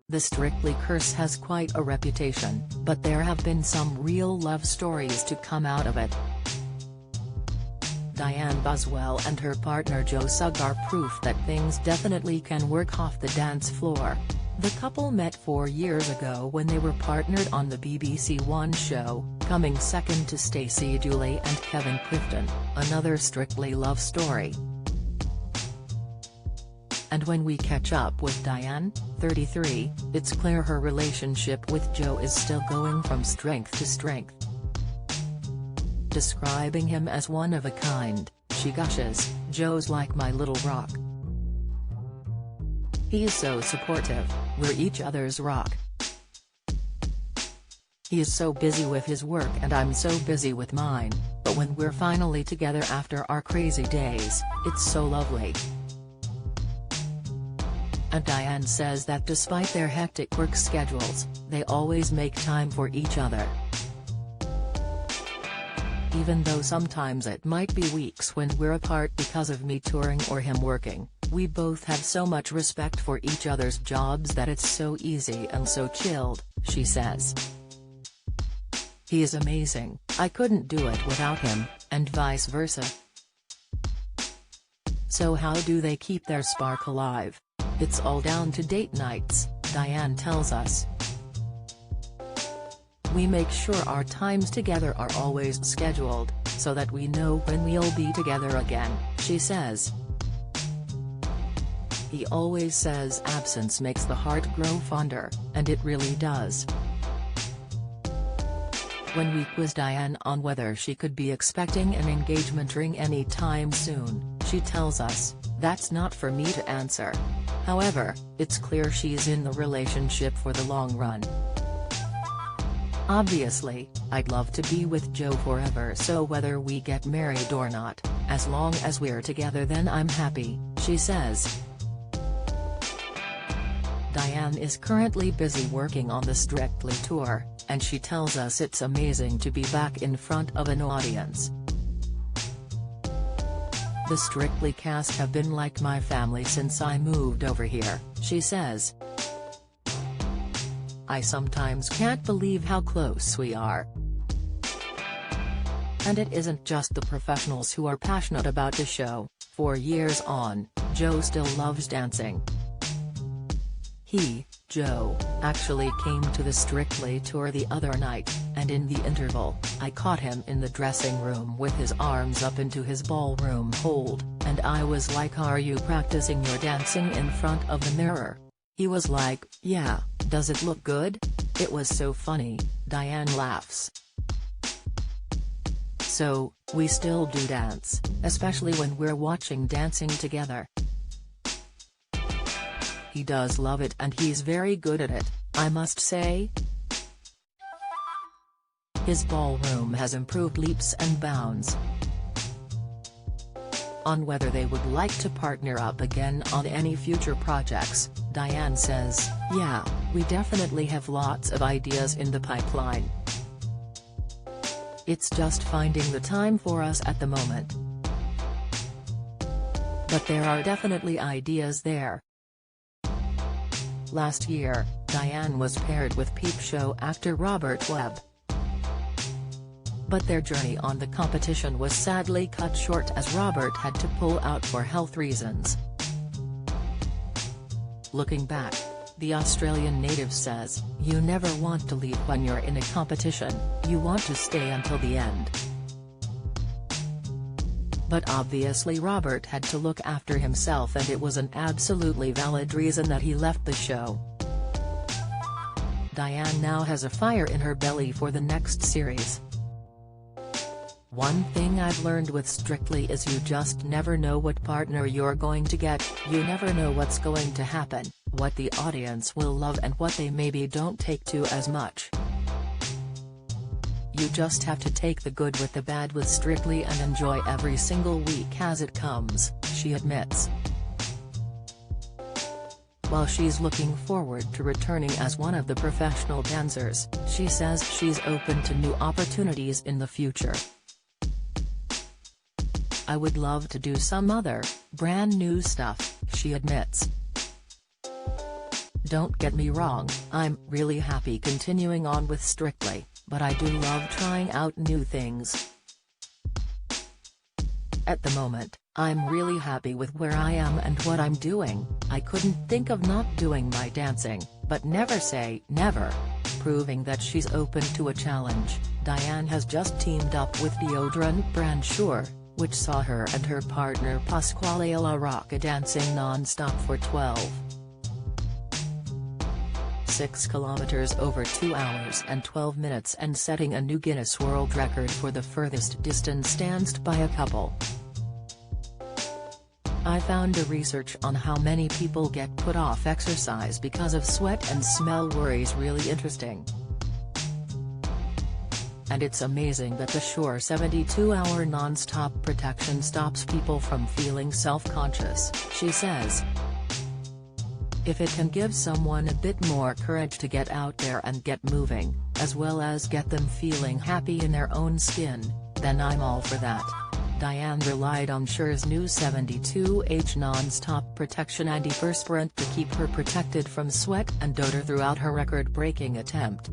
The Strictly curse has quite a reputation, but there have been some real love stories to come out of it. Dianne Buswell and her partner Joe Sugg are proof that things definitely can work off the dance floor. The couple met 4 years ago when they were partnered on the BBC One show, coming second to Stacey Dooley and Kevin Clifton, another Strictly love story. And when we catch up with Dianne, 33, it's clear her relationship with Joe is still going from strength to strength. Describing him as one of a kind, she gushes, "Joe's like my little rock. He's so supportive, we're each other's rock. He is so busy with his work and I'm so busy with mine, but when we're finally together after our crazy days, it's so lovely." And Dianne says that despite their hectic work schedules, they always make time for each other. "Even though sometimes it might be weeks when we're apart because of me touring or him working, we both have so much respect for each other's jobs that it's so easy and so chilled," she says. "He is amazing, I couldn't do it without him, and vice versa." So how do they keep their spark alive? It's all down to date nights, Dianne tells us. "We make sure our times together are always scheduled, so that we know when we'll be together again," she says. "He always says absence makes the heart grow fonder, and it really does." When we quiz Dianne on whether she could be expecting an engagement ring any time soon, she tells us, "That's not for me to answer. However, it's clear she's in the relationship for the long run. Obviously, I'd love to be with Joe forever, so whether we get married or not, as long as we're together then I'm happy," she says. Dianne is currently busy working on the Strictly tour, and she tells us it's amazing to be back in front of an audience. "The Strictly cast have been like my family since I moved over here," she says. "I sometimes can't believe how close we are. And it isn't just the professionals who are passionate about the show. 4 years on, Joe still loves dancing. He, Joe, actually came to the Strictly tour the other night, and in the interval, I caught him in the dressing room with his arms up into his ballroom hold, and I was like, 'Are you practicing your dancing in front of the mirror?' He was like, 'Yeah, does it look good?' It was so funny," Dianne laughs. "So, we still do dance, especially when we're watching Dancing Together. He does love it and he's very good at it, I must say. His ballroom has improved leaps and bounds." On whether they would like to partner up again on any future projects, Dianne says, "Yeah, we definitely have lots of ideas in the pipeline. It's just finding the time for us at the moment. But there are definitely ideas there." Last year, Dianne was paired with Peep Show actor Robert Webb. But their journey on the competition was sadly cut short as Robert had to pull out for health reasons. Looking back, the Australian native says, "You never want to leave when you're in a competition, you want to stay until the end." But obviously Robert had to look after himself and it was an absolutely valid reason that he left the show. Dianne now has a fire in her belly for the next series. "One thing I've learned with Strictly is you just never know what partner you're going to get, you never know what's going to happen, what the audience will love and what they maybe don't take to as much. You just have to take the good with the bad with Strictly and enjoy every single week as it comes," she admits. While she's looking forward to returning as one of the professional dancers, she says she's open to new opportunities in the future. "I would love to do some other, brand new stuff," she admits. Don't get me wrong, I'm really happy continuing on with Strictly, but I do love trying out new things. At the moment, I'm really happy with where I am and what I'm doing. I couldn't think of not doing my dancing, but never say never. Proving that she's open to a challenge, Dianne has just teamed up with deodorant brand Sure, which saw her and her partner Pasquale La Rocca dancing non-stop for 6 kilometers over 2 hours and 12 minutes and setting a new Guinness World Record for the furthest distance danced by a couple. I found a research on how many people get put off exercise because of sweat and smell worries really interesting. And it's amazing that the Sure 72-hour non-stop protection stops people from feeling self-conscious, she says. If it can give someone a bit more courage to get out there and get moving, as well as get them feeling happy in their own skin, then I'm all for that. Dianne relied on Sure's new 72H non-stop protection antiperspirant to keep her protected from sweat and odor throughout her record-breaking attempt.